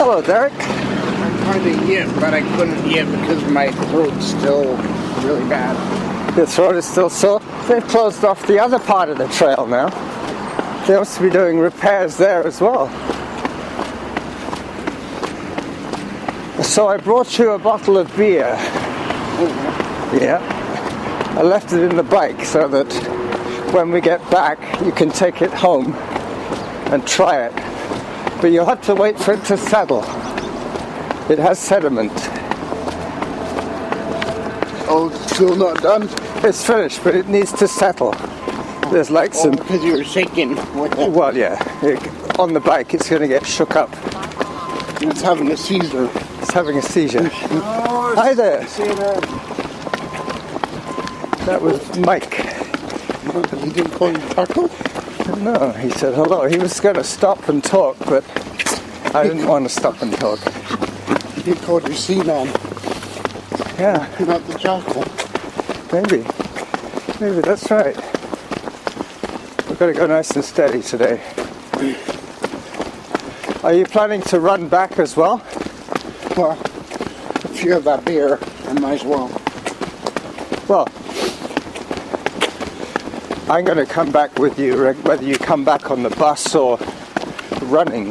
Hello, Derek. I'm trying to eat, but I couldn't eat because my throat's still really bad. Your throat is still sore? They've closed off the other part of the trail now. They must be doing repairs there as well. So I brought you a bottle of beer. Yeah. I left it in the bike so that when we get back you can take it home and try it. But you'll have to wait for it to settle. It has sediment. Oh, it's still not done? It's finished, but it needs to settle. There's like some... because you were shaking with it. Well, yeah. On the bike, it's going to get shook up. It's having a seizure. It's having a seizure. Oh, Hi there. see that? That was Mike. He didn't call you Taco? No, he said hello. He was going to stop and talk, but I didn't want to stop and talk. He called you Seaman, Yeah, not the Jackal. maybe. Maybe, that's right. We've got to go nice and steady today. Are you planning to run back as well? Well, if you have that beer, I might as well. Well, I'm going to come back with you, whether you come back on the bus or running.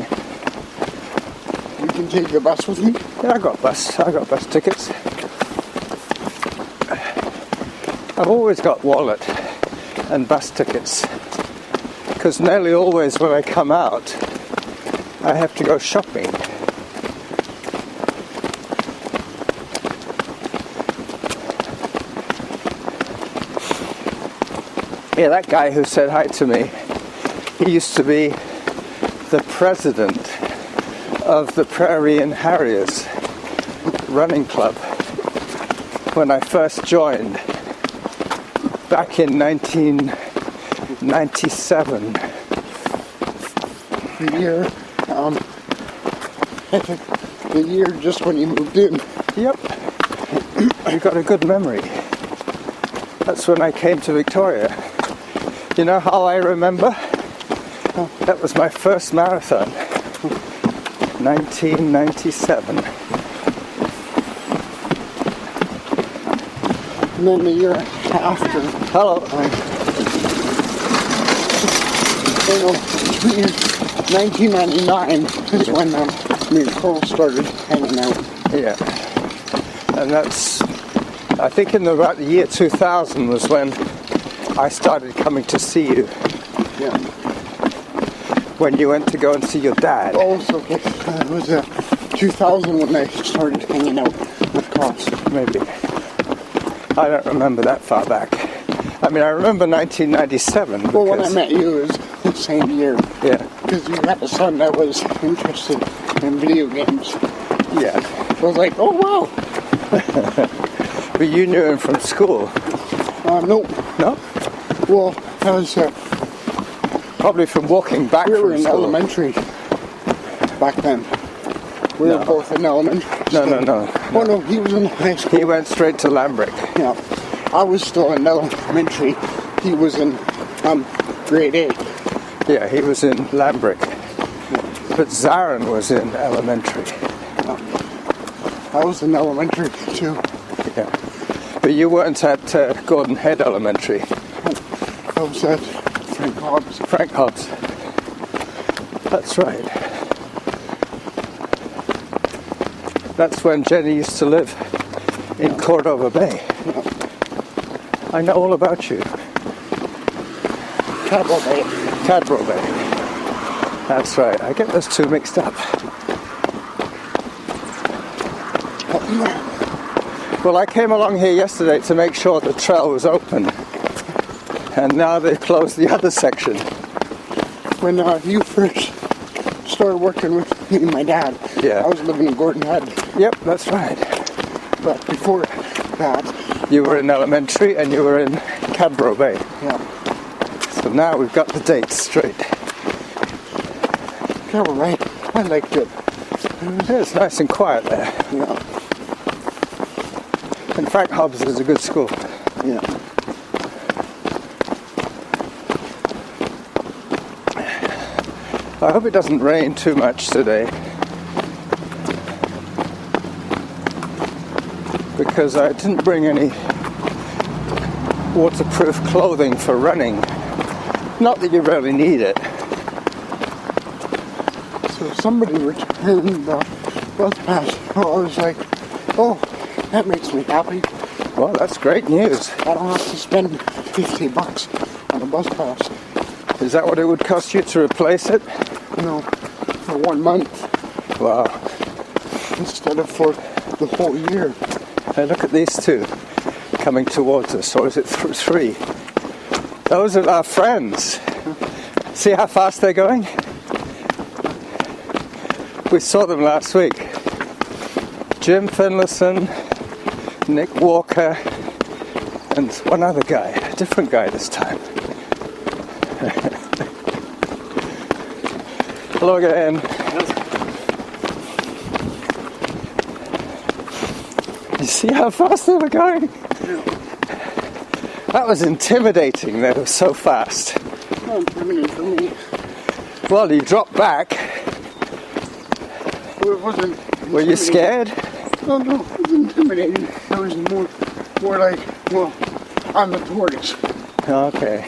You can take the bus with me? Yeah, I got bus tickets. I've always got wallet and bus tickets, because nearly always when I come out, I have to go shopping. Yeah, that guy who said hi to me, he used to be the president of the Prairie Harriers running club when I first joined back in 1997. The year just when you moved in. Yep. You got a good memory. That's when I came to Victoria. You know how I remember? That was my first marathon. 1997. And then the year after, Hello. between 1999 is when me and Cole started hanging out. Yeah. And that's, I think in about the year 2000 was when I started coming to see you. Yeah. When you went to go and see your dad. Also, it was 2000 when I started hanging out with Cops. Maybe. I don't remember that far back. I mean, I remember 1997. Well, when I met you, it was the same year. Yeah. Because you had a son that was interested in video games. Yeah. I was like, oh, wow. But you knew him from school. No. No? Well, I was... Probably from walking back we from were in school. elementary back then. We were both in elementary. No. Oh, no, he was in high school. He went straight to Lambrick. Yeah. I was still in elementary. He was in grade 8. Yeah, he was in Lambrick. But Zarin was in elementary. I was in elementary too. Yeah. But you weren't at Gordon Head Elementary. I was at Frank Hobbs. Frank Hobbs. That's right. That's when Jenny used to live in Cordova Bay. I know all about you. Cadwell Bay. Cadbro Bay. That's right. I get those two mixed up. Well, I came along here yesterday to make sure the trail was open. And now they've closed the other section. When you first started working with me and my dad, Yeah. I was living in Gordon Head. Yep, that's right. But before that, You were in elementary and you were in Cadbro Bay. yeah, So now we've got the dates straight. Cadwell Bay, I liked it. Yeah, it's nice and quiet there. Yeah, And Frank Hobbs is a good school. yeah. I hope it doesn't rain too much today. because I didn't bring any waterproof clothing for running. Not that you really need it. So somebody returned the bus pass. I was like, oh, that makes me happy. Well, that's great news. I don't have to spend $50 on a bus pass. Is that what it would cost you to replace it? No, for 1 month Wow. instead of for the whole year. Hey, look at these two coming towards us. Or is it three? Those are our friends. See how fast they're going? We saw them last week. Jim Finlayson, Nick Walker, and one other guy. A different guy this time. Hello again. You see how fast they were going? That was intimidating. They were so fast. No, intimidating for me. Well, you dropped back. It wasn't. Were you scared? No, it was intimidating. It was more like, well, I'm the tortoise. Okay.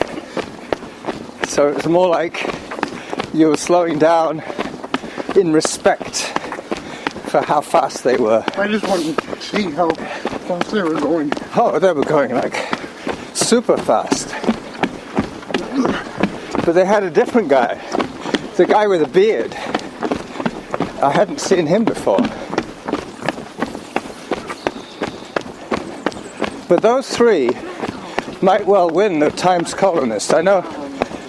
So it was more like you were slowing down in respect for how fast they were. I just wanted to see how fast they were going. Oh, they were going like super fast. But they had a different guy. The guy with a beard. I hadn't seen him before. But those three might well win the Times Colonist. I know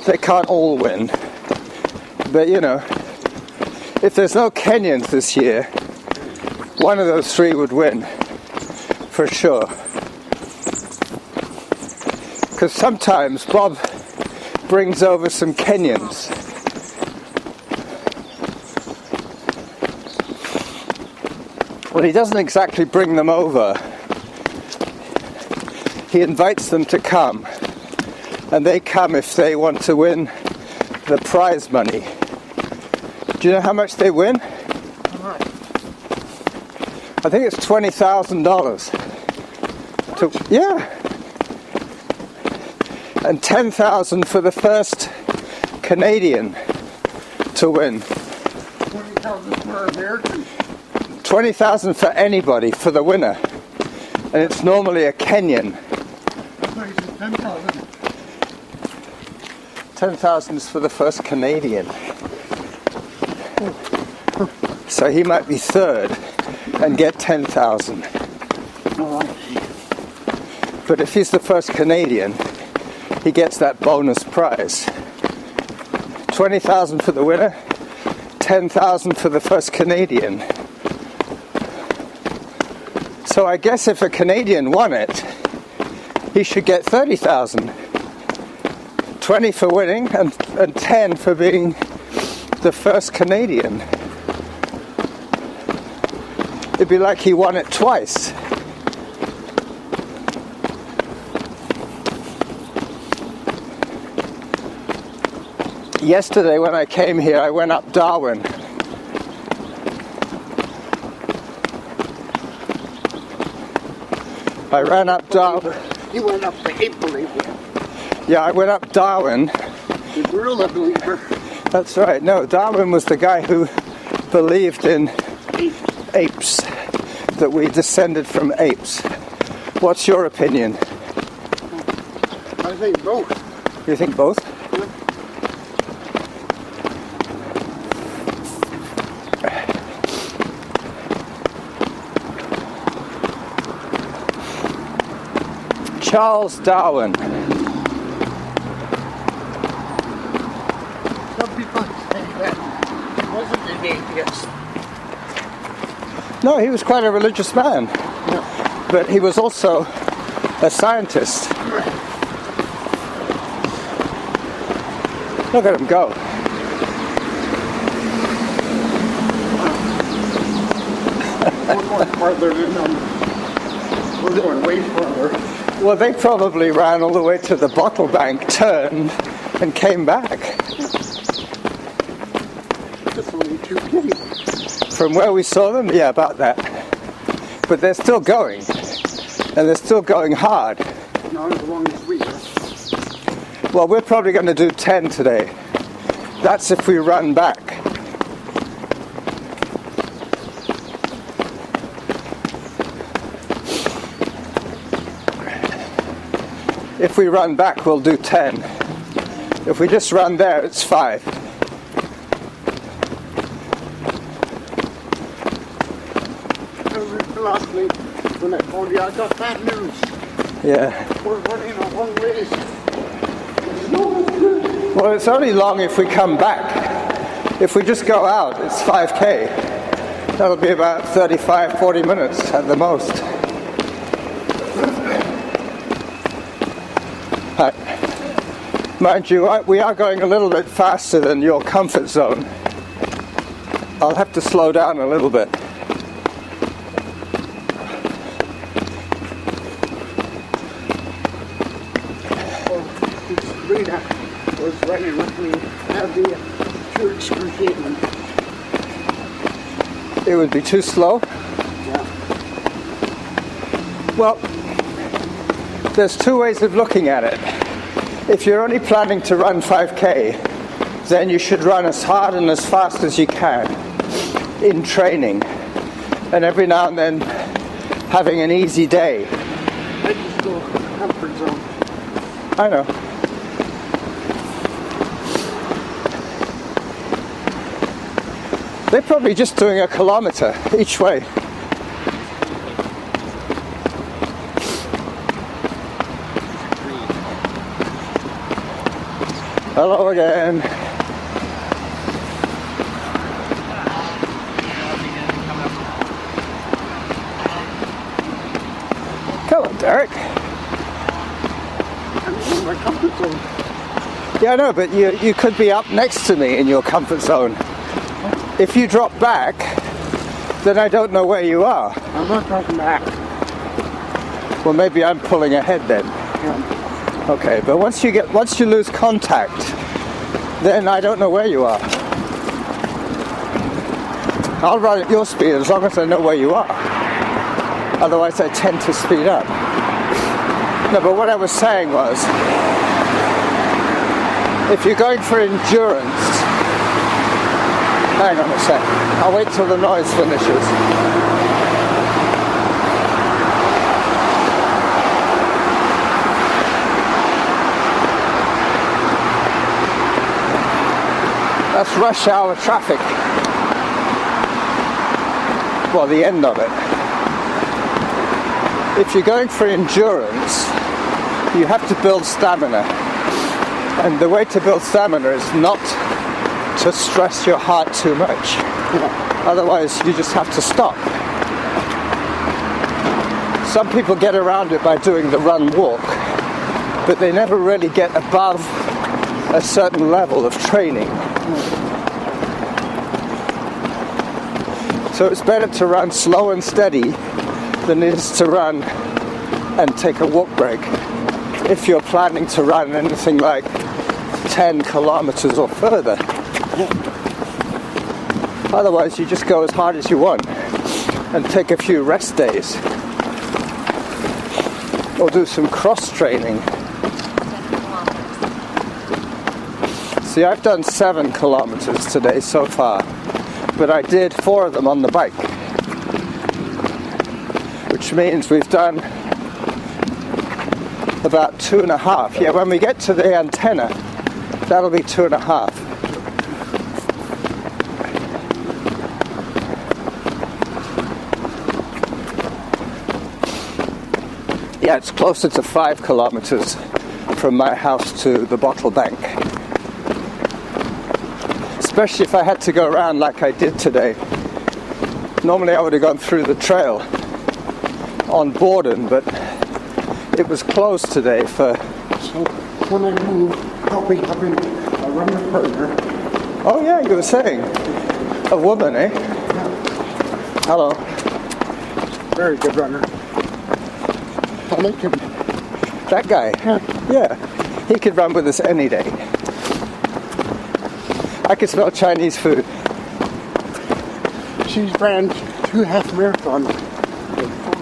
they can't all win. But you know, if there's no Kenyans this year, one of those three would win. For sure. Because sometimes Bob brings over some Kenyans. Well, he doesn't exactly bring them over. He invites them to come. And they come if they want to win the prize money. Do you know how much they win? I think it's $20,000. Yeah. And $10,000 for the first Canadian to win. $20,000 for Americans. $20,000 for anybody, for the winner. And it's normally a Kenyan. I thought you said 10,000. 10,000 is for the first Canadian. So he might be third and get 10,000. Oh, I see. But if he's the first Canadian, he gets that bonus prize. 20,000 for the winner, 10,000 for the first Canadian. So I guess if a Canadian won it, he should get 30,000. 20 for winning and 10 for being the first Canadian. It'd be like he won it twice. Yesterday when I came here, I went up Darwin. I ran up Darwin. You went up the ape believer. Yeah, I went up Darwin. The gorilla believer. That's right. No, Darwin was the guy who believed in apes, that we descended from apes. What's your opinion? I think both. You think both? Charles Darwin. Some people say that he wasn't an atheist. No, he was quite a religious man. No. But he was also a scientist. Look at him go. We're going farther than them. We're going way farther. Well, they probably ran all the way to the bottle bank, turned, and came back. That's only 2 kidding. From where we saw them? Yeah, about that. But they're still going. And they're still going hard. Not as long as we are. Well, we're probably going to do 10 today. That's if we run back. If we run back, we'll do 10. If we just run there, it's 5. Lastly, when I told you I got bad news. Yeah. We're running a long ways. Well, it's only long if we come back. If we just go out, it's 5k. That'll be about 35, 40 minutes at the most. Mind you, we are going a little bit faster than your comfort zone. I'll have to slow down a little bit. Rita was running with me. That'd be too excruciating. It would be too slow? Yeah. Well, there's two ways of looking at it. If you're only planning to run 5k, then you should run as hard and as fast as you can in training. And every now and then having an easy day. I just go comfort zone. I know. They're probably just doing a kilometer each way. Hello again. Come on, Derek. I'm in my comfort zone. Yeah, I know, but you could be up next to me in your comfort zone. If you drop back, then I don't know where you are. I'm not dropping back. Well, maybe I'm pulling ahead then. Yeah. Okay, but once you lose contact, then I don't know where you are. I'll run at your speed as long as I know where you are. Otherwise, I tend to speed up. No, but what I was saying was, if you're going for endurance, hang on a sec. I'll wait till the noise finishes. That's rush hour traffic. Well, the end of it. If you're going for endurance, you have to build stamina. And the way to build stamina is not to stress your heart too much. Otherwise, you just have to stop. Some people get around it by doing the run-walk, but they never really get above a certain level of training. So it's better to run slow and steady than it is to run and take a walk break. If you're planning to run anything like 10 kilometers or further. Otherwise, you just go as hard as you want and take a few rest days. Or do some cross training. See, I've done 7 kilometers today so far, but I did 4 of them on the bike, which means we've done about 2.5. Yeah, when we get to the antenna, that'll be 2.5. Yeah, it's closer to 5 kilometers from my house to the bottle bank. Especially if I had to go around like I did today. Normally I would have gone through the trail on Borden, but it was closed today for... So when I move, I'll be having a runner partner. Oh yeah, you were saying. A woman, eh? Yeah. Hello. Very good runner. I like him. That guy? Yeah. He could run with us any day. I could smell Chinese food. She's ran 2 half marathons.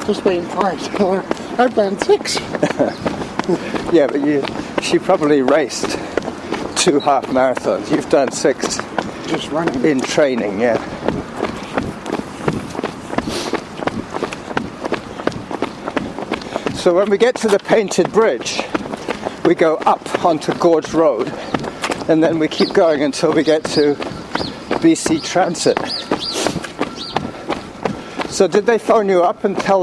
just paying $5. I've done 6. Yeah, but she probably raced 2 half marathons. You've done 6 Just running. in training, yeah. So when we get to the Painted Bridge, we go up onto Gorge Road, and then we keep going until we get to BC Transit. So did they phone you up and tell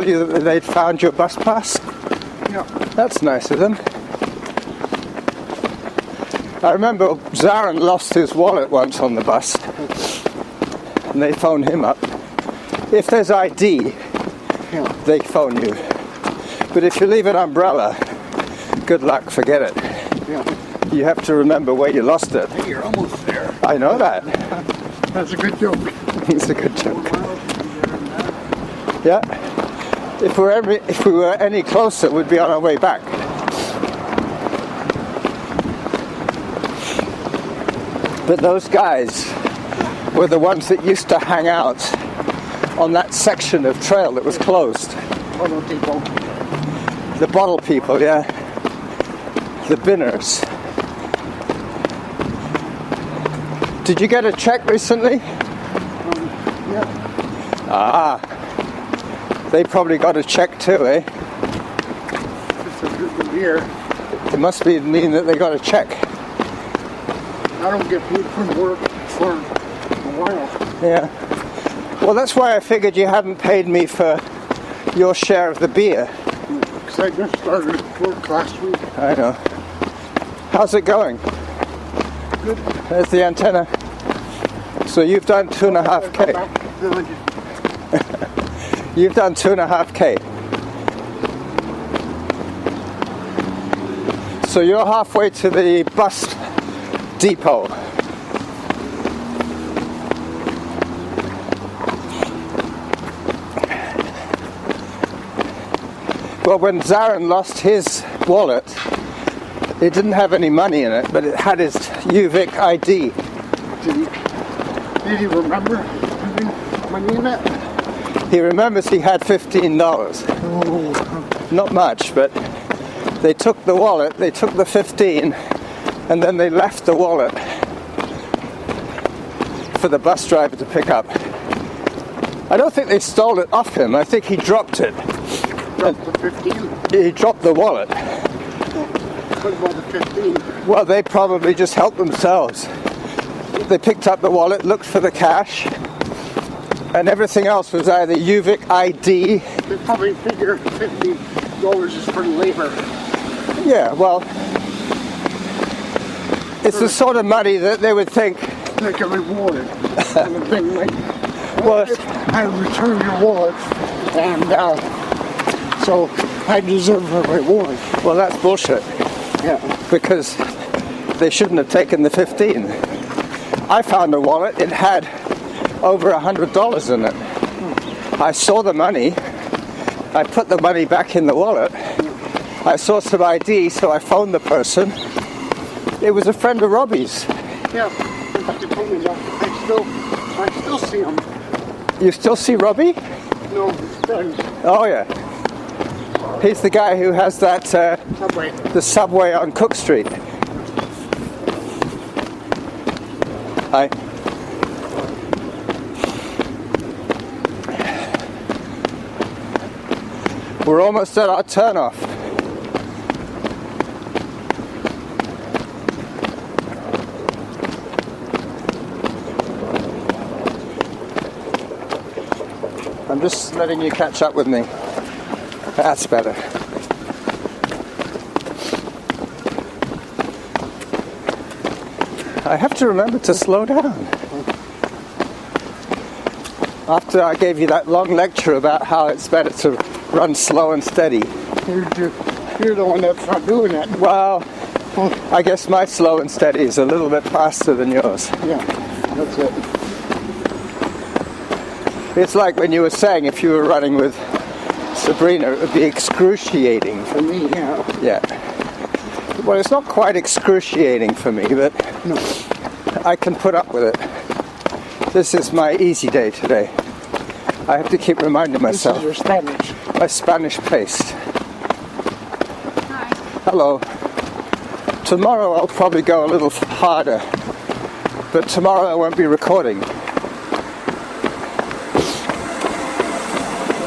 you that they'd found your bus pass? Yeah. That's nice of them. I remember Zarin lost his wallet once on the bus, and they phoned him up. If there's ID, Yeah. they phone you. But if you leave an umbrella, good luck, forget it. Yeah. You have to remember where you lost it. You're almost there. I know that. That's a good joke. It's a good joke. Yeah. If we were any closer, we'd be on our way back. But those guys were the ones that used to hang out on that section of trail that was closed. Bottle people. The bottle people, yeah. The binners. Did you get a check recently? Yeah. Ah. They probably got a check too, eh? It's a good beer. It must mean that they got a check. I don't get paid from work for a while. Yeah. Well, that's why I figured you hadn't paid me for your share of the beer. Because I just started work last week. I know. How's it going? Good. There's the antenna. So you've done 2.5K. Back to the village. You've done 2.5K. So you're halfway to the bus depot. Well, when Zarin lost his wallet, it didn't have any money in it, but it had his UVic ID. Did he remember having money in it? He remembers he had $15. Oh, Not much, but they took the wallet, they took the 15, and then they left the wallet for the bus driver to pick up. I don't think they stole it off him. I think he dropped it. dropped the 15. He dropped the wallet. What about the 15? Well, they probably just helped themselves. They picked up the wallet, looked for the cash, and everything else was either UVic ID. They probably figure $50 is for labor. Yeah, well, it's the sort of money that they would think, Like a reward. Kind of thing, like, well, I returned your wallet, and so I deserve a reward. well, that's bullshit, Yeah. because they shouldn't have taken the 15. I found a wallet, it had over $100 in it. I saw the money, I put the money back in the wallet, I saw some ID, so I phoned the person. It was a friend of Robbie's. Yeah. You told me that. I still see him. You still see Robbie? No, his friends. Oh yeah. He's the guy who has that, Subway. the subway on Cook Street. Hi. We're almost at our turnoff. I'm just letting you catch up with me. That's better. I have to remember to slow down. After I gave you that long lecture about how it's better to run slow and steady. You're the one that's not doing it. Well, I guess my slow and steady is a little bit faster than yours. Yeah, that's it. It's like when you were saying if you were running with Sabrina, it would be excruciating. For me, yeah. Yeah. Well, it's not quite excruciating for me, but No. I can put up with it. This is my easy day today. I have to keep reminding This is myself. your Spanish. My Spanish paste. Hi. Hello. Tomorrow I'll probably go a little harder, but tomorrow I won't be recording.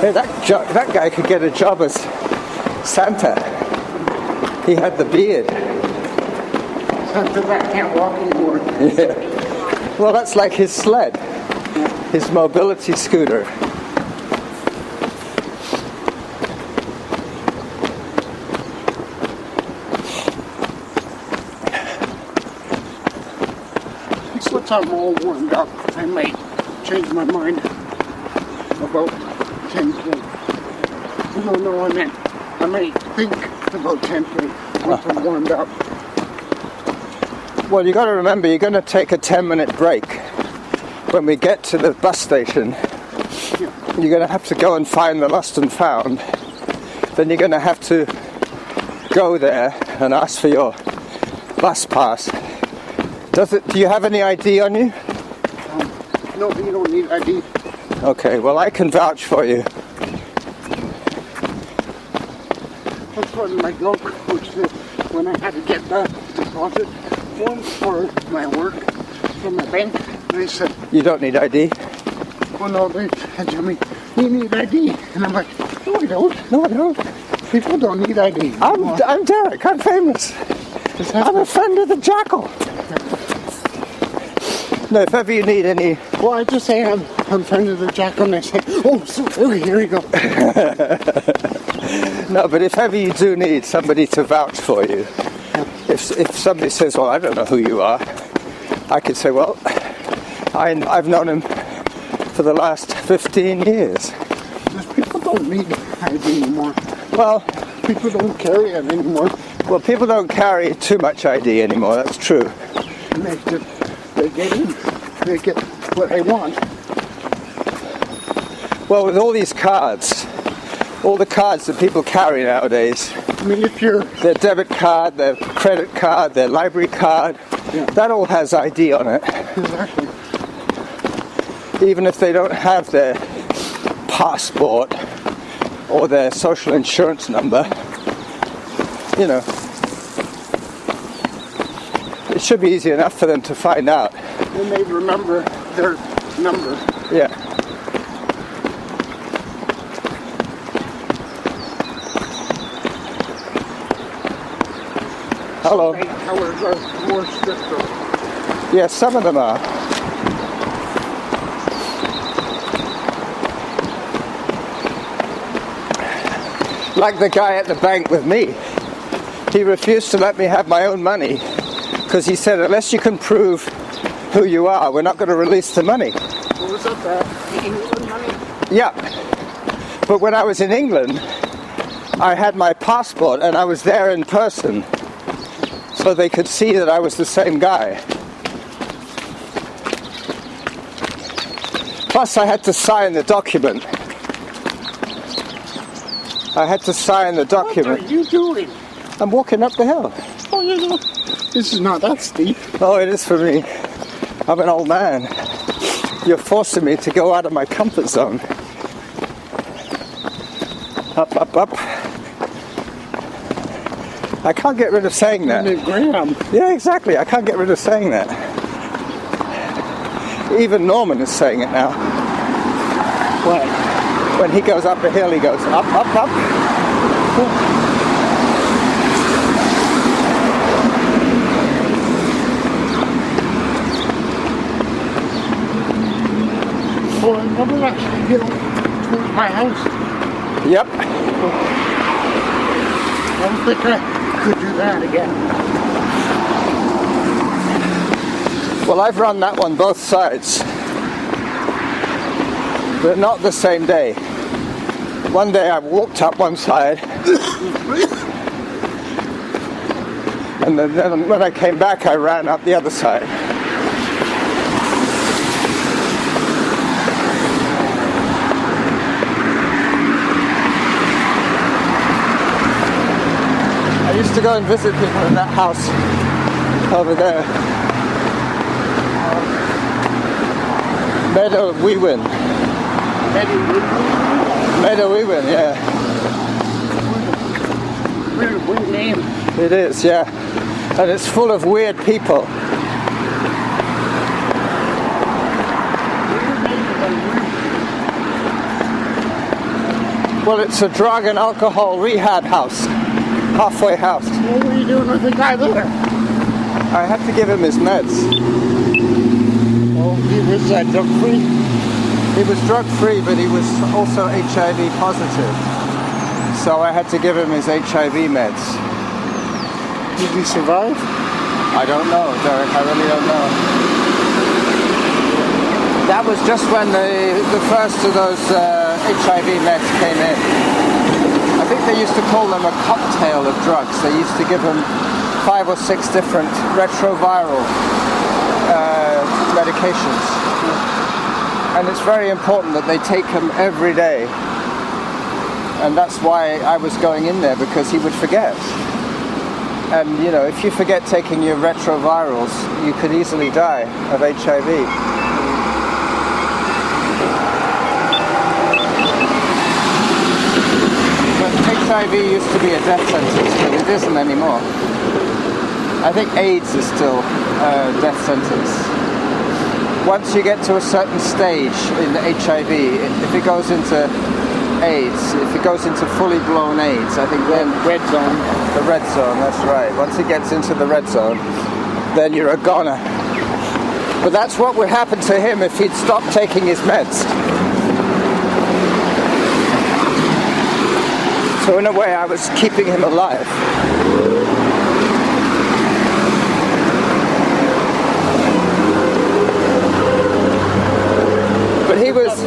Hey, that guy could get a job as Santa. He had the beard. Something I can't walk anymore. Yeah. Well, that's like his sled, his mobility scooter. Once I'm all warmed up, I may change my mind about 10:30. No, I may think about 10:30 once I'm warmed up. Well, you got to remember, you're going to take a 10-minute break. When we get to the bus station, you're going to have to go and find the lost and found. Then you're going to have to go there and ask for your bus pass. Do you have any ID on you? No, you don't need ID. Okay, well, I can vouch for you. That's what my girl coach said when I had to get the deposit form for my work from my bank. They said, You don't need ID? well, no, they said to me, you need ID. And I'm like, no, I don't. No, I don't. People don't need ID. I'm Derek. I'm famous. I'm a friend of the Jackal. No, if ever you need any... Well, I just say I'm friend of the Jackal, and I say, oh, so, okay, here we go. No, but if ever you do need somebody to vouch for you, if somebody says, well, I don't know who you are, I could say, well, I've known him for the last 15 years. People don't need ID anymore. Well, People don't carry it anymore. well, people don't carry too much ID anymore, that's true. And they get in. They get what they want. Well, with all these cards, all the cards that people carry nowadays, I mean, if you're... their debit card, their credit card, their library card, that all has ID on it. Exactly. Even if they don't have their passport or their social insurance number, you know, it should be easy enough for them to find out. Then they remember their number. Yeah. Hello. Bank tellers are more stricter. Yes, some of them are. Like the guy at the bank with me. He refused to let me have my own money because he said, unless you can prove who you are, we're not going to release the money. What was that? England money? Yeah. But when I was in England, I had my passport and I was there in person so they could see that I was the same guy. Plus, I had to sign the document. I had to sign the document. What are you doing? I'm walking up the hill. Oh, you know, this is not that steep. Oh, it is for me. I'm an old man. You're forcing me to go out of my comfort zone. Up, up, up. I can't get rid of saying that. Graham. Yeah, exactly. I can't get rid of saying that. Even Norman is saying it now. What? When he goes up a hill, he goes up, up, up. Oh, remember that hill towards my house? Yep. I don't think I could do that again. Well, I've run that one both sides. But not the same day. One day I walked up one side. And then when I came back, I ran up the other side. I used to go and visit people in that house over there. Meadow of Wewin. Medawewin, yeah. Weird name. It is, yeah. And it's full of weird people. Well, it's a drug and alcohol rehab house. Halfway house. What were you doing with the guy there? I had to give him his meds. Oh, he was drug free. He was drug free, but he was also HIV positive. So I had to give him his HIV meds. Did he survive? I don't know, Derek. I really don't know. That was just when the first of those HIV meds came in. I think they used to call them a cocktail of drugs. They used to give him 5 or 6 different retroviral medications. And it's very important that they take them every day. And that's why I was going in there, because he would forget. And you know, if you forget taking your retrovirals, you could easily die of HIV. But HIV used to be a death sentence, but it isn't anymore. I think AIDS is still a death sentence. Once you get to a certain stage in HIV, if it goes into AIDS, if it goes into fully blown AIDS, I think then Red zone. the red zone, that's right. Once it gets into the red zone, then you're a goner. But that's what would happen to him if he'd stopped taking his meds. So in a way, I was keeping him alive. But he was,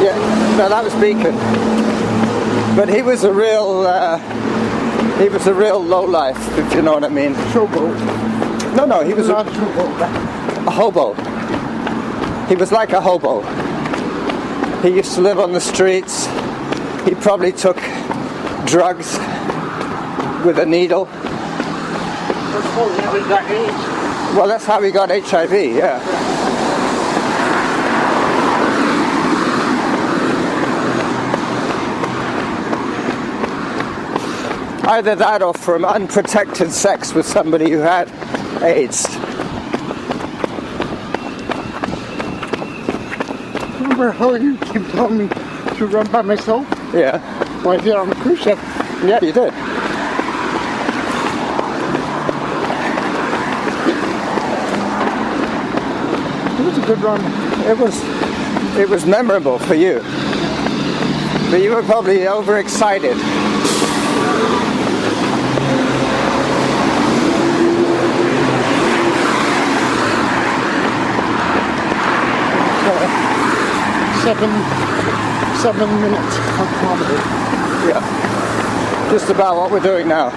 yeah, no, that was Beacon. But he was a real lowlife, if you know what I mean. Showboat. No, he was Not a showboat. a hobo. He was like a hobo. He used to live on the streets. He probably took drugs with a needle. That's how he got AIDS. Well, that's how he got HIV, yeah. Either that or from unprotected sex with somebody who had AIDS. Remember how you keep telling me to run by myself? Yeah. Well, I did on the cruise ship. Yeah, you did. It was a good run. It was memorable for you. But you were probably overexcited. Seven minutes per kilometer. Yeah. Just about what we're doing now.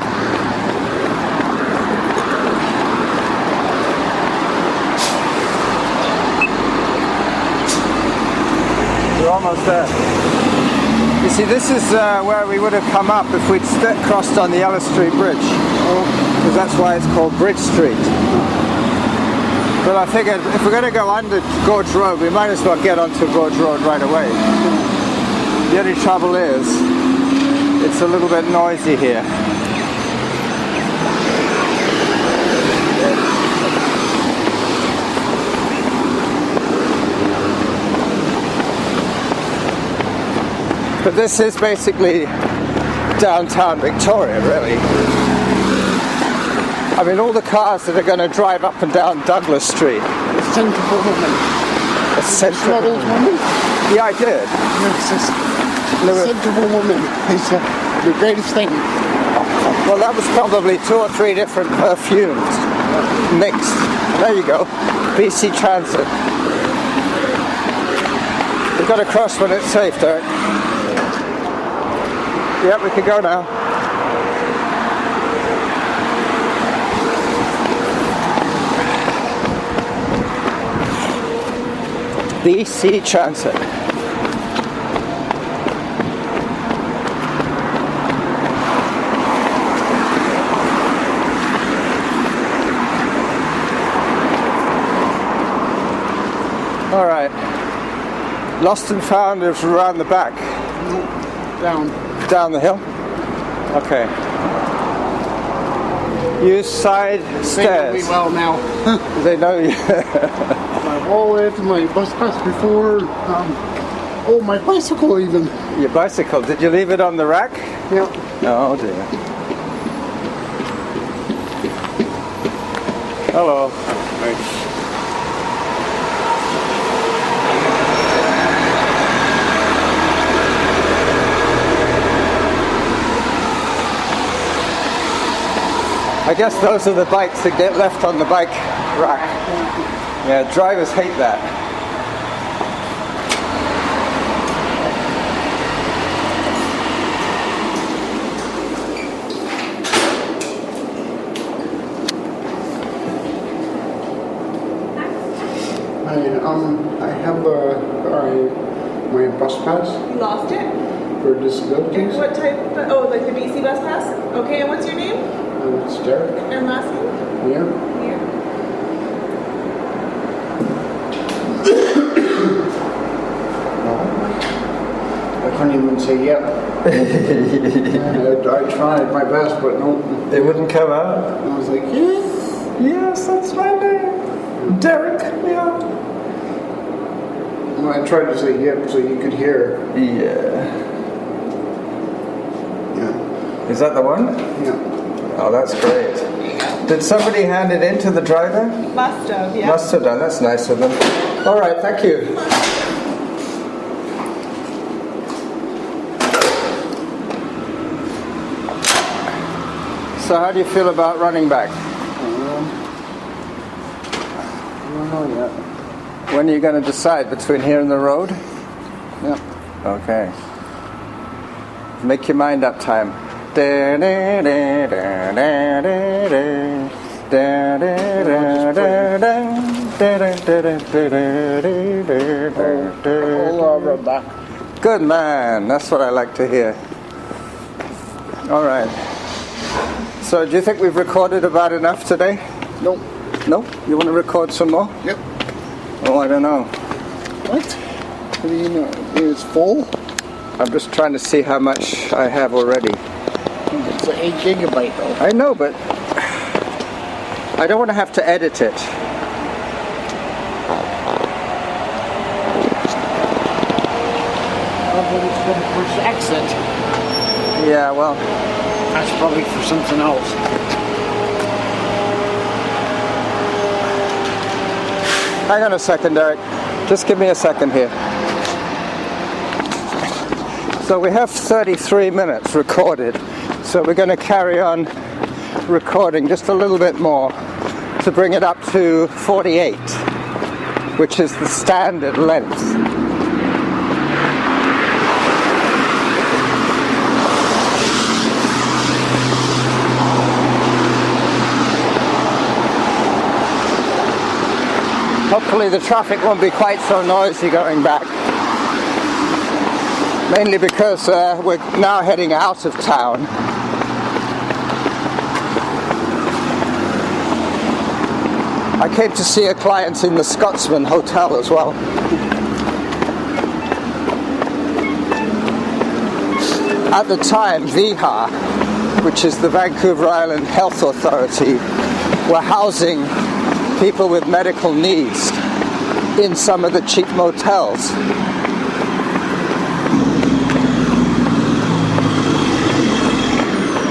We're almost there. You see, this is where we would have come up if we'd crossed on the Ellis Street Bridge. Because that's why it's called Bridge Street. But I figured if we're going to go under Gorge Road, we might as well get onto Gorge Road right away. The only trouble is, it's a little bit noisy here. But this is basically downtown Victoria, really. I mean, all the cars that are going to drive up and down Douglas Street. A sensible woman. A sensible Those women? Yeah, I did. Yes, a sensible woman is the greatest thing. Well, that was probably 2 or 3 different perfumes mixed. There you go. BC Transit. We've got to cross when it's safe, Derek. Yep, we can go now. BC Transit. All right. Lost and found is around the back. Down. Down the hill? Okay. Use side They know me stairs. well now. They know you. My wallet, my bus pass before. Oh, my bicycle even. Your bicycle. Did you leave it on the rack? Yeah. Oh dear. Hello. I guess those are the bikes that get left on the bike rack. Yeah, drivers hate that. I have my bus pass You lost it? for disabilities. What type? Oh, like the BC bus pass? Okay, and what's your name? It's Derek. And last name? Yeah. Yeah. I couldn't even say yep. I tried my best, but no. They wouldn't come out? I was like, yes. Yes, that's my name. Derek, yeah. Well, I tried to say yep so you could hear. Yeah. Yeah. Is that the one? Yeah. Oh, that's great. Did somebody hand it in to the driver? Must have, yeah. Must have done. That's nice of them. All right, thank you. So how do you feel about running back? I don't know yet. When are you going to decide? Between here and the road? Yeah. Okay. Make your mind up time. All over back. Good man. That's what I like to hear. All right. So do you think we've recorded about enough today? Nope. No? You want to record some more? Yep. Oh, I don't know. What? What do you know? It's full? I'm just trying to see how much I have already. It's an 8 gigabyte though. I know, but I don't want to have to edit it. Oh, but it's going to push exit. Yeah, well, That's probably for something else. hang on a second, Derek. Just give me a second here. So we have 33 minutes recorded. So we're going to carry on recording just a little bit more to bring it up to 48, which is the standard length. Hopefully the traffic won't be quite so noisy going back. Mainly because we're now heading out of town. I came to see a client in the Scotsman Hotel as well. At the time, VIHA, which is the Vancouver Island Health Authority, were housing people with medical needs in some of the cheap motels.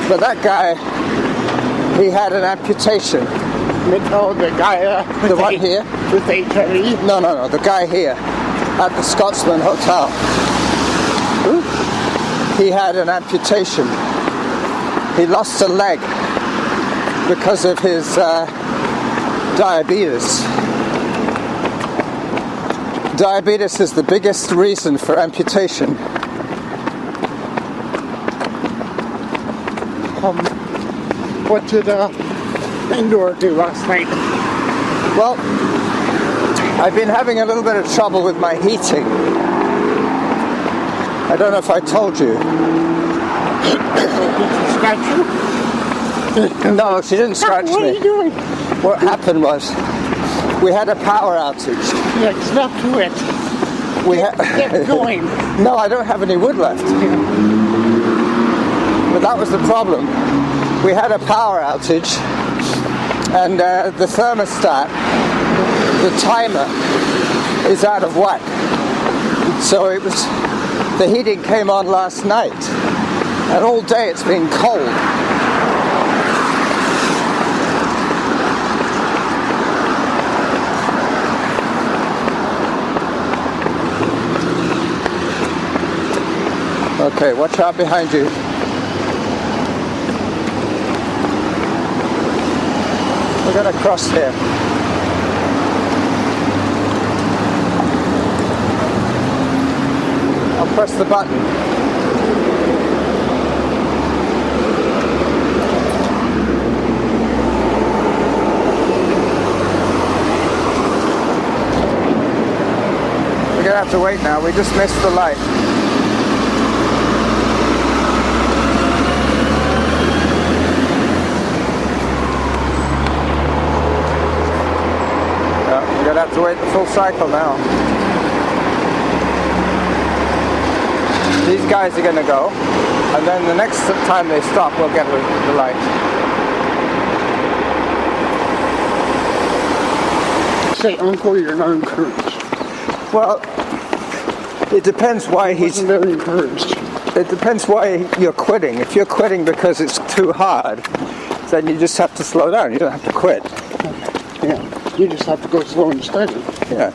But that guy, he had an amputation. Oh, the guy The one here? with HIV? No, the guy here at the Scotsman Hotel. He had an amputation. He lost a leg because of his diabetes. Diabetes is the biggest reason for amputation. What did Indoor do last night? Well, I've been having a little bit of trouble with my heating. I don't know if I told you. Did she scratch you? No, she didn't scratch What are me. you doing? What happened was, we had a power outage. Yeah, snap to it. Get going. No, I don't have any wood left. But that was the problem. We had a power outage, and the thermostat, the timer, is out of whack. So the heating came on last night, and all day it's been cold. Okay, watch out behind you. We're going to cross here. I'll press the button. We're going to have to wait now. We just missed the light. We're going to have to wait the full cycle now. These guys are going to go, and then the next time they stop, we'll get the light. Say, Uncle, you're not encouraged. Well, it depends why he's... Wasn't very encouraged. It depends why you're quitting. If you're quitting because it's too hard, then you just have to slow down. You don't have to quit. Yeah, you just have to go slow and steady. Yeah.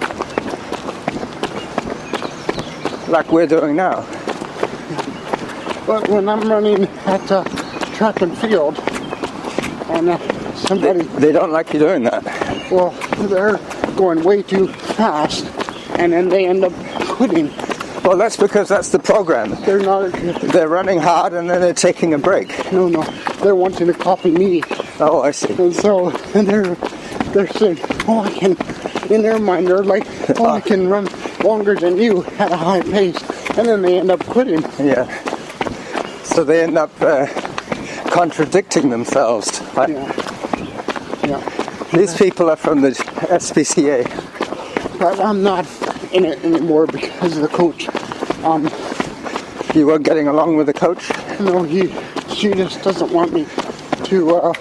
Like we're doing now. But when I'm running at track and field, and somebody... They don't like you doing that. Well, they're going way too fast, and then they end up quitting. Well, that's because that's the program. They're not... They're running hard and then they're taking a break. No, they're wanting to copy me. Oh, I see. And so, and they're saying, oh, I can... In their mind, they're like, oh, I can run longer than you at a high pace. And then they end up quitting. Yeah. So they end up contradicting themselves. Yeah. These people are from the SPCA. But I'm not in it anymore because of the coach. You weren't getting along with the coach? No, she just doesn't want me to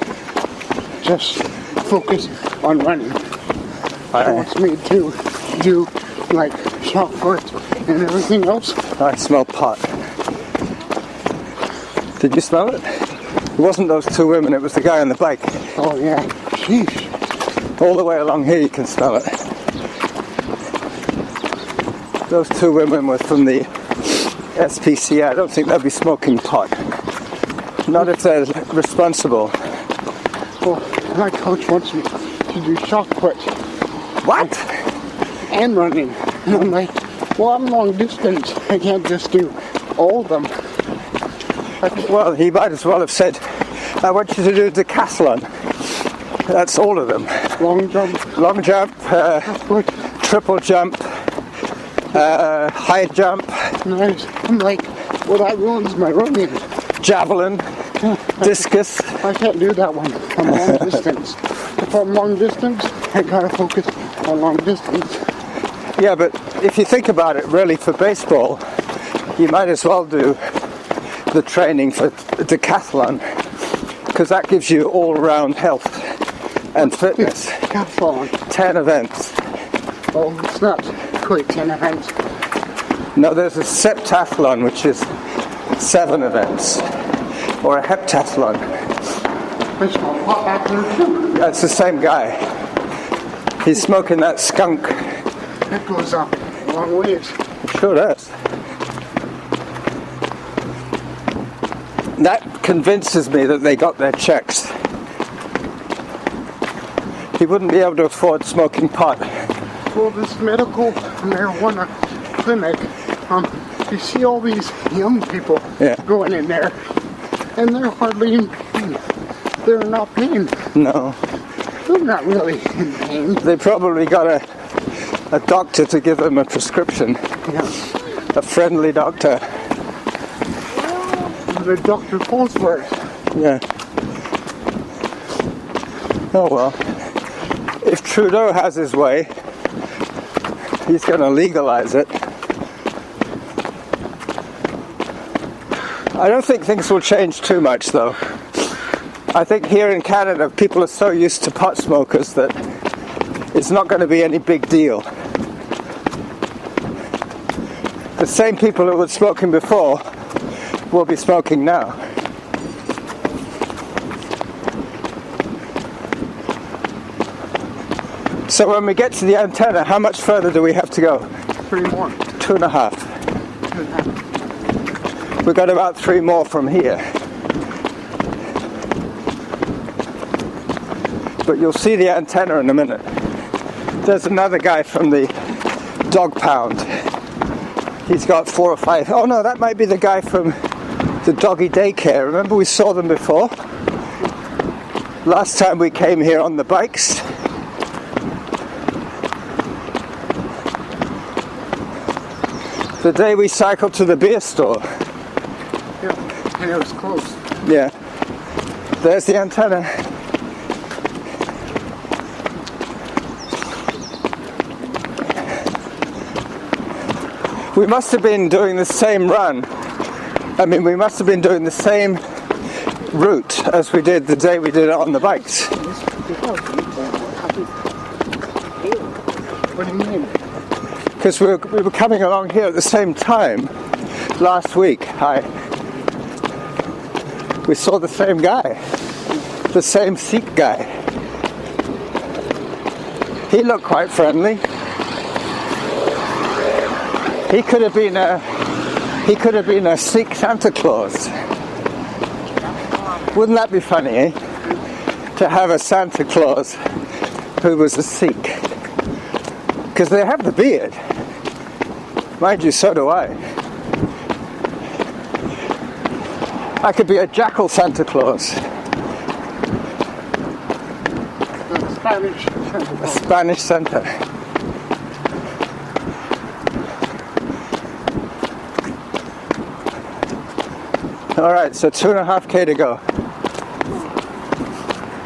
just focus on running. She wants me to do like shot put and everything else. I smell pot. Did you smell it? It wasn't those two women, it was the guy on the bike. Oh yeah, sheesh. All the way along here you can smell it. Those two women were from the SPCA. I don't think they'll be smoking pot. Not if they're responsible. Well, my coach wants me to do shot put. What? And running. And I'm like, well, I'm long distance. I can't just do all of them. Well, he might as well have said, I want you to do decathlon. That's all of them. Long jump. Long jump, triple jump, high jump. Nice. I'm like, well, that ruins my running. Javelin, discus. I can't do that one. I'm long distance. If I'm long distance, I gotta focus on long distance. Yeah, but if you think about it, really, for baseball, you might as well do the training for decathlon, because that gives you all-round health and fitness. Decathlon. 10 events. Oh, it's not quite 10 events. No, there's a septathlon, which is 7 events, or a heptathlon. I smell pot back there too. That's the same guy. He's smoking that skunk. That goes up a long ways. It sure does. That convinces me that they got their checks. He wouldn't be able to afford smoking pot. Well, this medical marijuana clinic, you see all these young people going in there, and they're hardly in pain. They're not paying. No. They're not really in pain. They probably got a doctor to give them a prescription. Yeah. A friendly doctor. The doctor falls for it. Yeah. Oh well. If Trudeau has his way, He's going to legalize it. I don't think things will change too much, though. I think here in Canada, people are so used to pot smokers that it's not going to be any big deal. The same people who were smoking before will be smoking now. So when we get to the antenna, how much further do we have to go? 3 more. 2.5. 2.5. We've got about 3 more from here. But you'll see the antenna in a minute. There's another guy from the dog pound. He's got 4 or 5. Oh no, that might be the guy from the doggy daycare. Remember we saw them before? Last time we came here on the bikes. The day we cycled to the beer store. Yeah, and it was close. Yeah. There's the antenna. We must have been doing the same run. I mean, we must have been doing the same route as we did the day we did it on the bikes. What do you mean? Because we were coming along here at the same time last week. We saw the same guy, the same Sikh guy. He looked quite friendly. He could have been a Sikh Santa Claus. Wouldn't that be funny, eh? To have a Santa Claus who was a Sikh. Because they have the beard. Mind you, so do I. I could be a jackal Santa Claus. Spanish. A Spanish Santa. Alright, so 2.5K to go.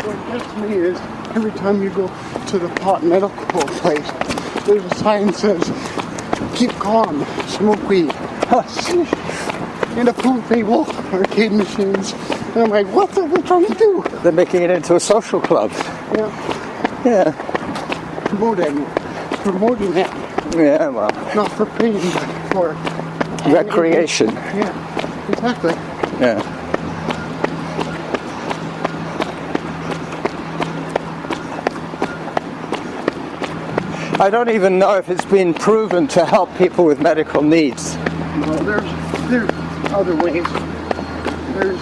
What gets me is every time you go to the pot medical place, there's a sign that says, keep calm, smoke weed. In the pool table, arcade machines. And I'm like, what are they trying to do? They're making it into a social club. Yeah, Yeah. promoting that. Yeah, well. Not for pain, but for Recreation. Yeah, exactly. Yeah. I don't even know if it's been proven to help people with medical needs. Well, there's other ways. There's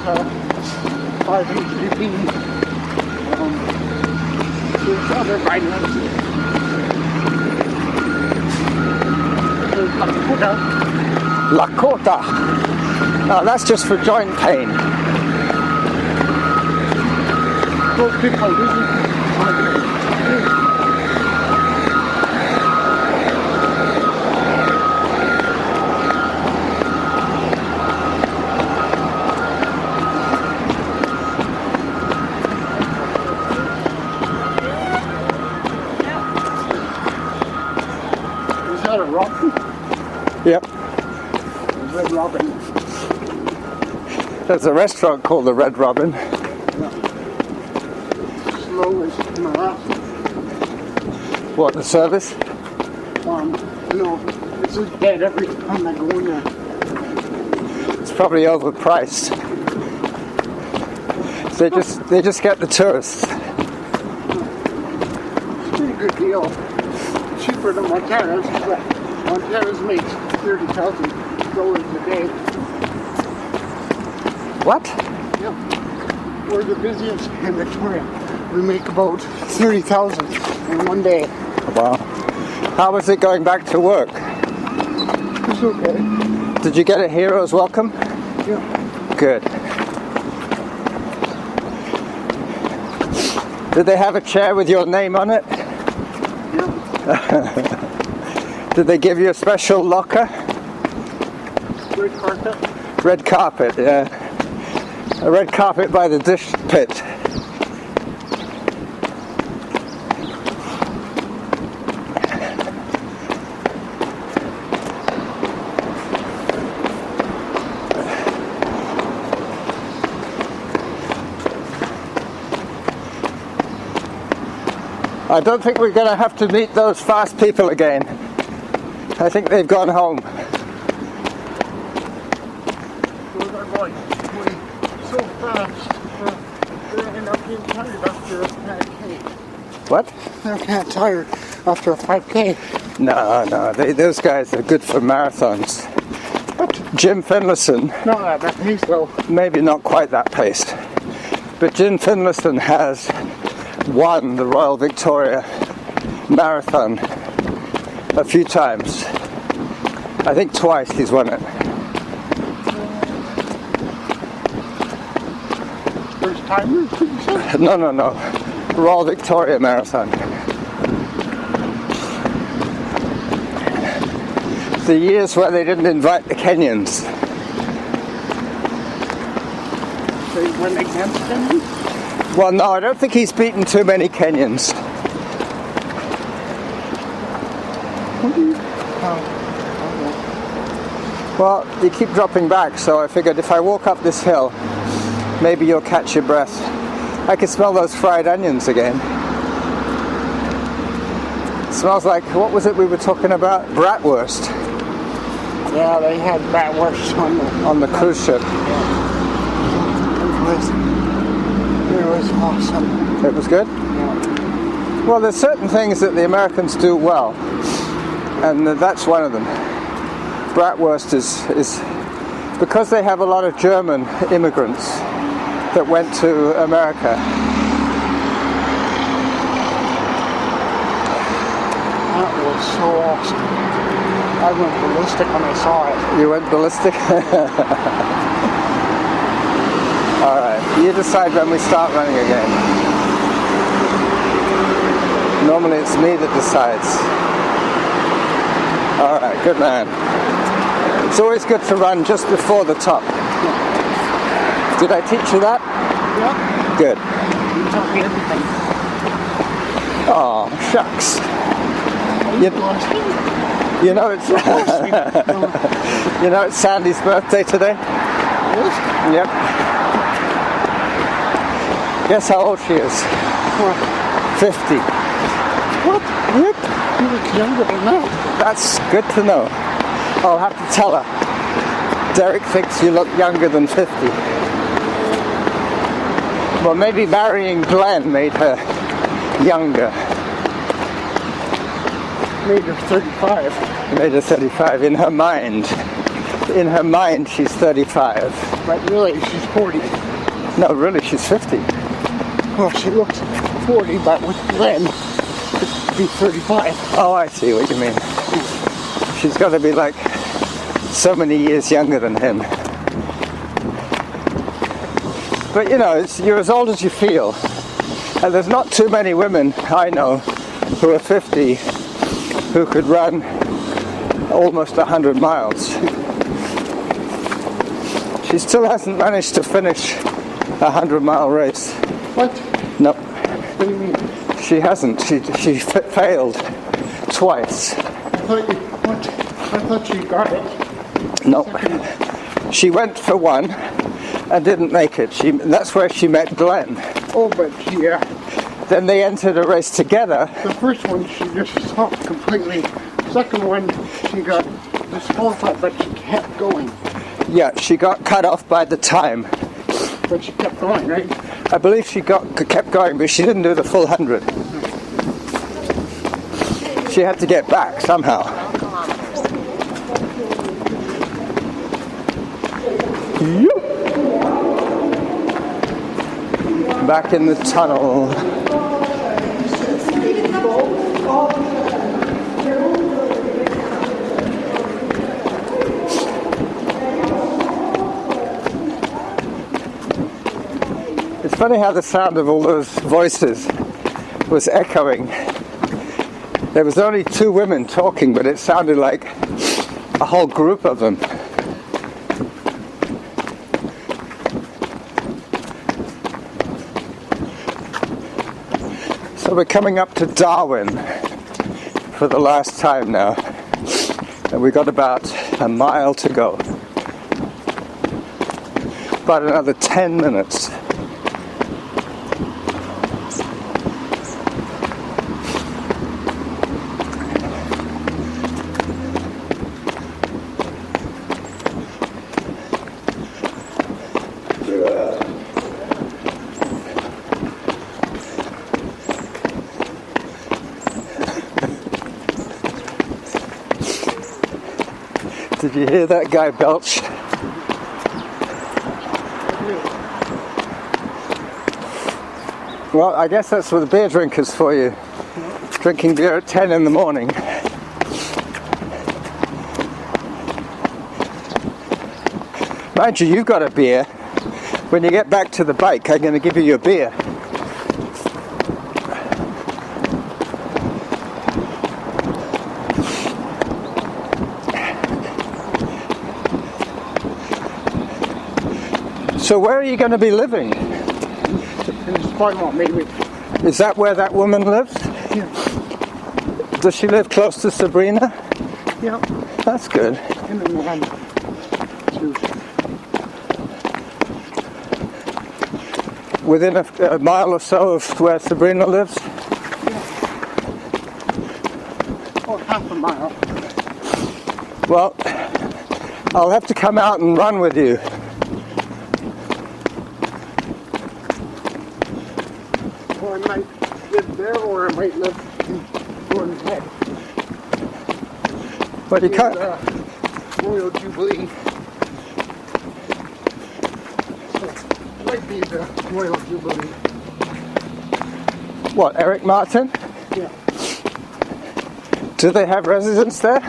5-HTP. There's other vitamins. There's Lakota. Lakota. No, that's just for joint pain. Those people are really Is that a robin? Yep. Red robin. There's a restaurant called the Red Robin. Slow as molasses. What, the service? No, it's just dead every time I go in there. It's probably overpriced. They just get the tourists. It's a pretty good deal. Cheaper than Montana's, but Montana's makes $30,000 a day. What? Yeah. We're the busiest in Victoria. We make about 30,000 in one day. Wow. How was it going back to work? It's okay. Did you get a hero's welcome? Yeah. Good. Did they have a chair with your name on it? Yeah. Did they give you a special locker? Red carpet. Red carpet, yeah. A red carpet by the dish pit. I don't think we're going to have to meet those fast people again. I think they've gone home. Those are going way so fast. They're end up getting tired after a 5K. What? They're kind of tired after a 5K. No, those guys are good for marathons. What? Jim Finlayson, Not at that pace though. maybe not quite that pace, but Jim Finlayson has won the Royal Victoria Marathon a few times. I think twice he's won it. First timers, did you say? No. Royal Victoria Marathon. The years where they didn't invite the Kenyans. They went against them? Well, no, I don't think he's beaten too many Kenyans. Well, you keep dropping back, so I figured if I walk up this hill, maybe you'll catch your breath. I can smell those fried onions again. It smells like, what was it we were talking about? Bratwurst Yeah, they had bratwurst on the cruise ship. It was awesome. It was good? Yeah. Well, there's certain things that the Americans do well, and that's one of them. Bratwurst is because they have a lot of German immigrants that went to America. That was so awesome. I went ballistic when I saw it. You went ballistic? Alright, you decide when we start running again. Normally it's me that decides. Alright, good man. It's always good to run just before the top. Did I teach you that? Yep. Good. You taught me everything. Oh, shucks. You know it's you know it's Sandy's birthday today? Yep. Guess how old she is? 50. What? Yep. You look younger than that. That's good to know. I'll have to tell her. Derek thinks you look younger than 50. Well, maybe marrying Glenn made her younger. Made her 35. Made her 35 in her mind. In her mind, she's 35. But really, she's 40. No, really, she's 50. Well, she looks 40, but with Glenn, it'd be 35. Oh, I see what you mean. She's got to be like so many years younger than him. But you know, you're as old as you feel. And there's not too many women I know who are 50 who could run almost 100 miles. She still hasn't managed to finish a 100-mile race. What? No, What do you mean? she hasn't. She failed twice. I thought she got it. No, she went for one and didn't make it. That's where she met Glenn. Oh, but yeah. Then they entered a race together. The first one, she just stopped completely. Second one, she got disqualified, but she kept going. Yeah, she got cut off by the time. But she kept going, right? I believe she kept going, but she didn't do the full 100. She had to get back somehow. Back in the tunnel. It's funny how the sound of all those voices was echoing. There was only two women talking, but it sounded like a whole group of them. So we're coming up to Darwin for the last time now. And we got about a mile to go. About another 10 minutes. Did you hear that guy belch? Well, I guess that's for the beer drinkers for you. Drinking beer at 10 in the morning. Mind you, you've got a beer. When you get back to the bike, I'm going to give you your beer. So where are you going to be living? In the spot lot, maybe. Is that where that woman lives? Yeah. Does she live close to Sabrina? Yeah. That's good. In the land. Within a mile or so of where Sabrina lives? Oh, half a mile. Well, I'll have to come out and run with you. Or I might live there, or I might live in Gordon's Head. But you can't. Royal Jubilee. Might be the Royal Jubilee. What, Eric Martin? Yeah. Do they have residents there?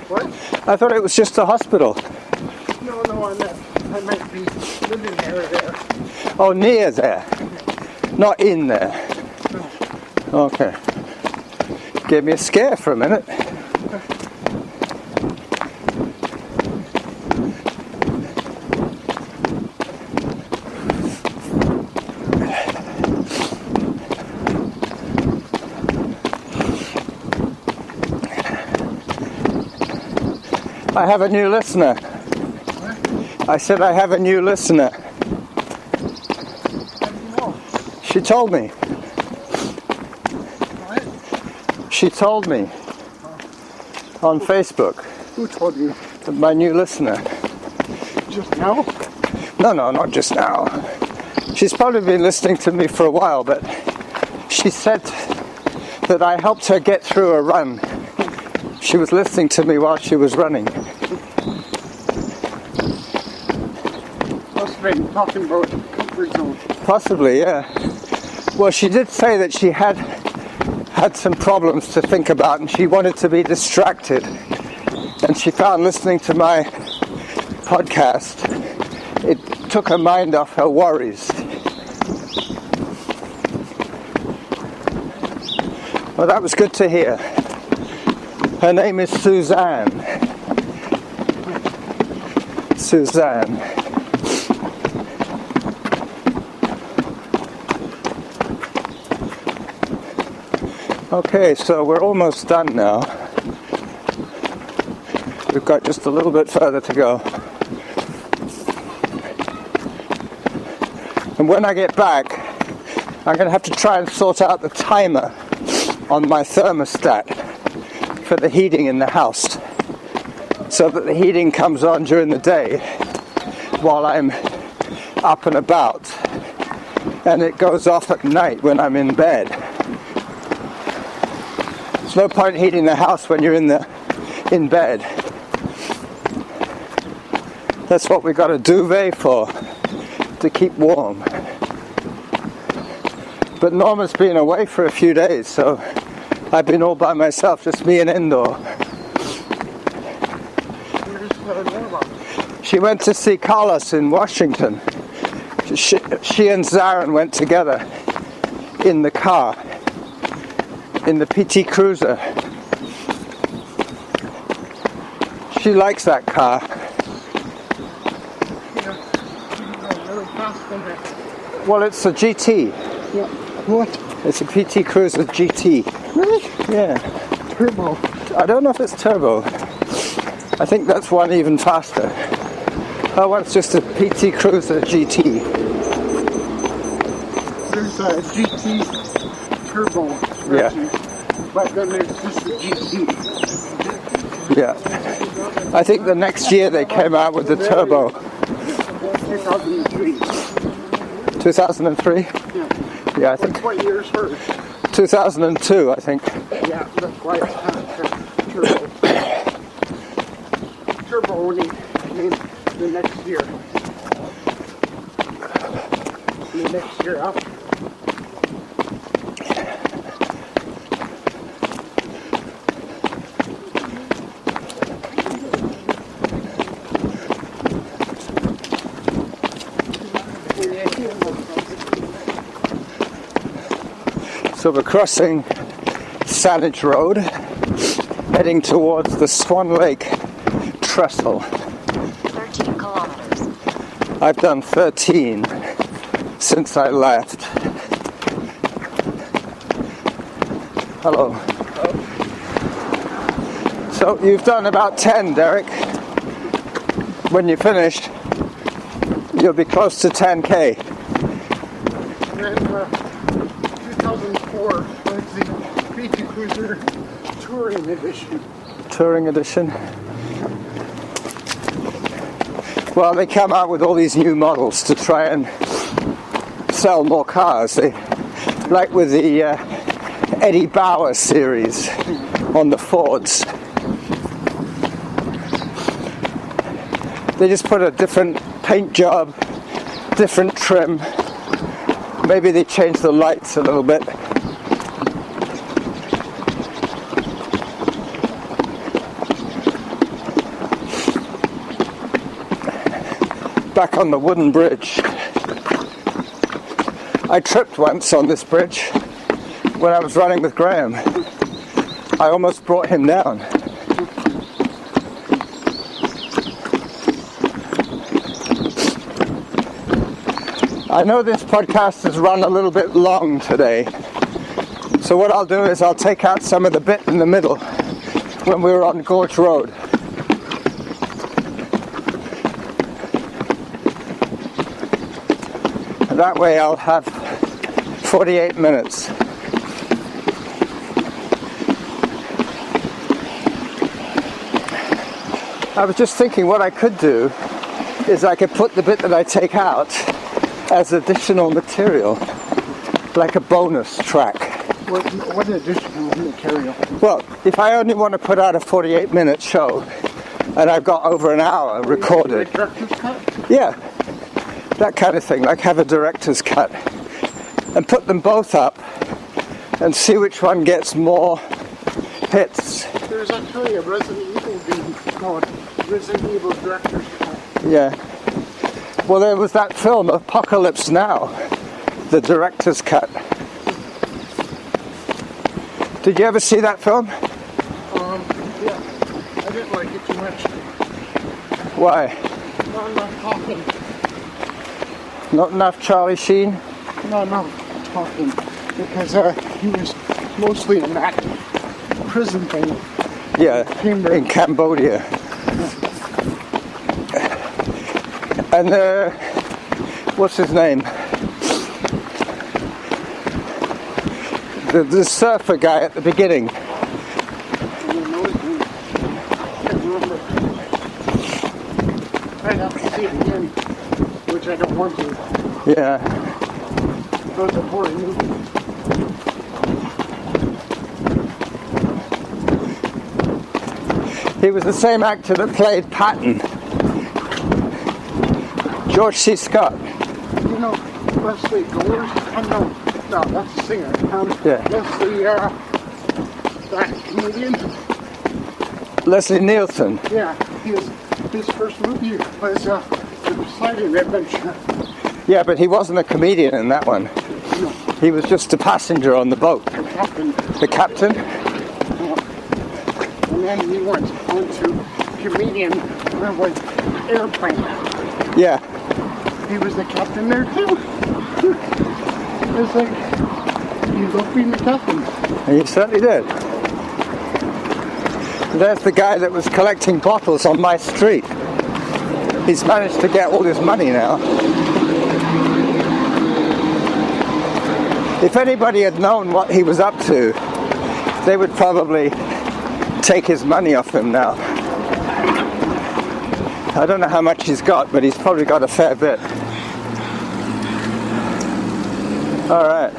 What? I thought it was just a hospital. No, I might be living there. Oh, near there. Not in there. No. Okay. Gave me a scare for a minute. I have a new listener. I said I have a new listener. She told me. What? She told me on Facebook. Who told you? My new listener. Just now? No, not just now. She's probably been listening to me for a while, but she said that I helped her get through a run. She was listening to me while she was running. Must have been talking about comfort zone. Possibly, yeah. Well, she did say that she had some problems to think about and she wanted to be distracted. And she found listening to my podcast, it took her mind off her worries. Well, that was good to hear. Her name is Suzanne. Suzanne. Okay, so we're almost done now. We've got just a little bit further to go. And when I get back, I'm going to have to try and sort out the timer on my thermostat for the heating in the house, so that the heating comes on during the day while I'm up and about, and it goes off at night when I'm in bed. There's no point heating the house when you're in bed. That's what we got a duvet for, to keep warm. But Norma's been away for a few days, so I've been all by myself, just me and Indoor. She went to see Carlos in Washington. She and Zarin went together in the car, in the PT Cruiser. She likes that car. Well, it's a GT. Yeah. What? It's a PT Cruiser GT. Really? Yeah. Turbo. I don't know if it's turbo. I think that's one even faster. That one's just a PT Cruiser GT. There's a GT Turbo version, but then there's just a GT. Yeah. I think the next year they came out with the turbo. 2003. 2003? Yeah. Yeah, I think What year's hers? 2002, I think. Yeah, that's why it's turbo. gear up. So we're crossing Saanich Road, heading towards the Swan Lake Trestle. 13 kilometers. I've done 13 since I left. Hello. So you've done about 10, Derek. When you finish, you'll be close to 10K. And 2004 was the PT Cruiser Touring Edition. Touring edition. Well, they come out with all these new models to try and sell more cars. They, like with the Eddie Bauer series on the Fords. They just put a different paint job, different trim. Maybe they changed the lights a little bit. Back on the wooden bridge. I tripped once on this bridge when I was running with Graham. I almost brought him down. I know this podcast has run a little bit long today, so what I'll do is I'll take out some of the bit in the middle when we were on Gorge Road. That way I'll have 48 minutes. I was just thinking what I could do is I could put the bit that I take out as additional material, like a bonus track. What additional material? Well, if I only want to put out a 48-minute show, and I've got over an hour recorded. The director's cut? Yeah, that kind of thing, like have a director's cut. And put them both up and see which one gets more hits. There's actually a Resident Evil game called Resident Evil Director's Cut. Yeah. Well, there was that film, Apocalypse Now, the director's cut. Did you ever see that film? Yeah. I didn't like it too much. Why? Not enough talking. Not enough Charlie Sheen? Not enough talking. Because he was mostly in that prison thing. Yeah, Chamber. in Cambodia. And what's his name? The surfer guy at the beginning. I don't know his name. I can't remember. I'd have to see it again, which I don't want to. Yeah. It was a boring movie. He was the same actor that played Patton. George C. Scott. You know, Leslie Gore? No, that's the singer. Yeah. Leslie, that comedian? Leslie Nielsen. Yeah, his first movie was The Poseidon Adventure. Yeah, but he wasn't a comedian in that one. No, He was just a passenger on the boat. the captain. The captain? And then he went on to comedian with Airplane. Yeah. He was the captain there too. It's like, you love being the captain. He certainly did. There's the guy that was collecting bottles on my street. He's managed to get all his money now. If anybody had known what he was up to, they would probably take his money off him now. I don't know how much he's got, but he's probably got a fair bit. All right.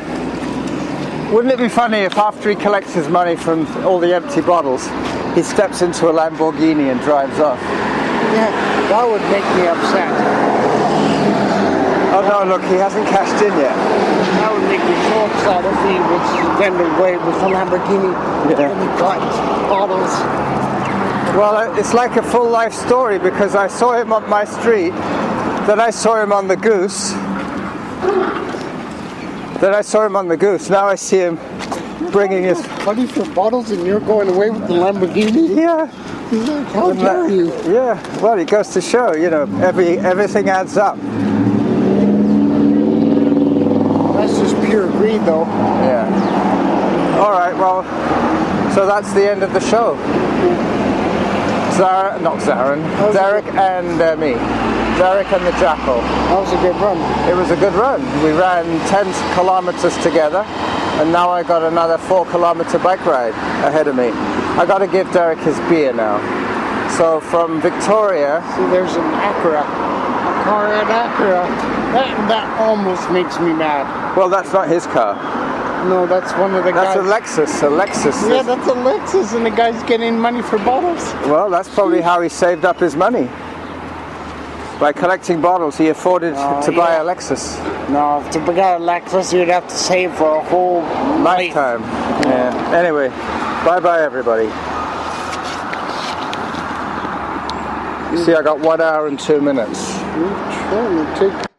Wouldn't it be funny if after he collects his money from all the empty bottles, he steps into a Lamborghini and drives off? Yeah, that would make me upset. Oh no, look, he hasn't cashed in yet. That would make me so upset if he was vending away with a Lamborghini Yeah. and he got bottles. Well, it's like a full life story because I saw him on my street, then I saw him on the Goose, now I see him bringing his... Money for bottles and you're going away with the Lamborghini? Yeah, How dare you? yeah, well, it goes to show, you know, everything adds up. That's just pure greed though. Yeah. Alright, well, so that's the end of the show. Derek and me. Derek and the Jackal. That was a good run. It was a good run. We ran 10 kilometers together, and now I got another 4-kilometer bike ride ahead of me. I got to give Derek his beer now. So from Victoria, See, there's an Acura. A car at Acura. That almost makes me mad. well, that's not his car. No, that's one of the That's guys. a Lexus. Yeah, that's a Lexus, and the guy's getting money for bottles. Well, that's probably how he saved up his money. By collecting bottles, he afforded to buy a Lexus. No, to get a Lexus, you'd have to save for a whole life. Lifetime. Yeah. Anyway, bye-bye, everybody. You see, I got 1 hour and 2 minutes. You're trying to take